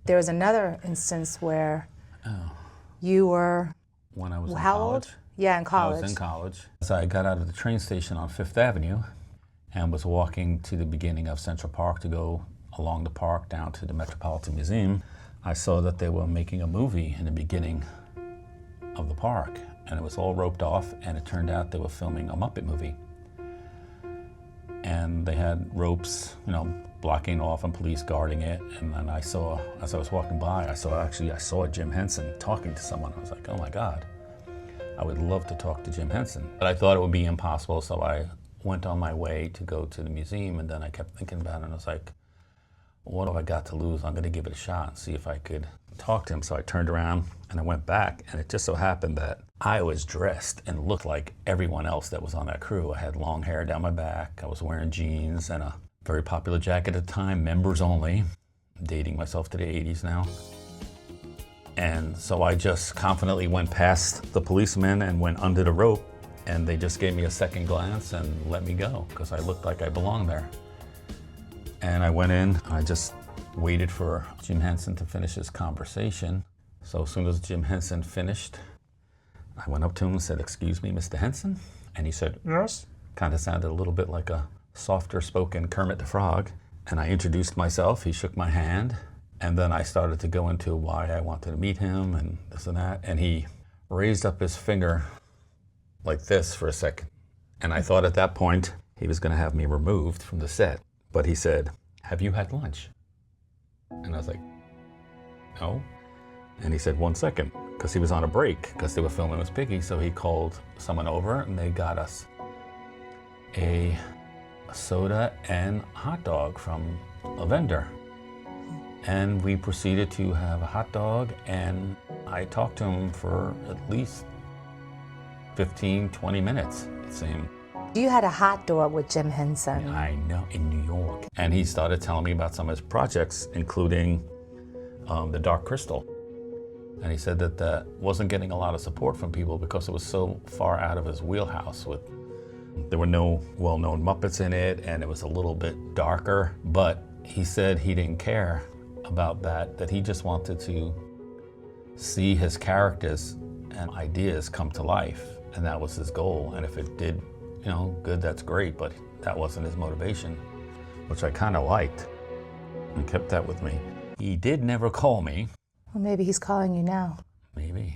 There was another instance where you were... When I was in how college. old? Yeah, in college. I was in college. So I got out of the train station on Fifth Avenue and was walking to the beginning of Central Park to go along the park down to the Metropolitan Museum. I saw that they were making a movie in the beginning of the park, and it was all roped off, and it turned out they were filming a Muppet Movie. And they had ropes, you know, blocking off and police guarding it. And then I saw, as I was walking by, I saw Jim Henson talking to someone. I was like, oh my God, I would love to talk to Jim Henson. But I thought it would be impossible, so I went on my way to go to the museum, and then I kept thinking about it, and I was like, what have I got to lose? I'm gonna give it a shot and see if I could talk to him. So I turned around and I went back, and it just so happened that I was dressed and looked like everyone else that was on that crew. I had long hair down my back, I was wearing jeans and a very popular jacket at the time, members only. I'm dating myself to the 80s now. And so I just confidently went past the policemen and went under the rope, and they just gave me a second glance and let me go because I looked like I belonged there. And I went in, I just waited for Jim Henson to finish his conversation. So as soon as Jim Henson finished, I went up to him and said, excuse me, Mr. Henson? And he said, yes. Kind of sounded a little bit like a softer spoken Kermit the Frog. And I introduced myself, he shook my hand, and then I started to go into why I wanted to meet him and this and that. And he raised up his finger like this for a second. And I thought at that point, he was gonna have me removed from the set. But he said, have you had lunch? And I was like, no. And he said, 1 second, because he was on a break, because they were filming with Piggy. So he called someone over and they got us a soda and hot dog from a vendor. And we proceeded to have a hot dog, and I talked to him for at least 15, 20 minutes, it seemed. You had a hot dog with Jim Henson. I know, in New York. And he started telling me about some of his projects, including the Dark Crystal. And he said that that wasn't getting a lot of support from people because it was so far out of his wheelhouse. There were no well-known Muppets in it, and it was a little bit darker. But he said he didn't care about that he just wanted to see his characters and ideas come to life. And that was his goal. And if it did, you know, good, that's great, but that wasn't his motivation, which I kind of liked and kept that with me. He did never call me. Well, maybe he's calling you now. Maybe.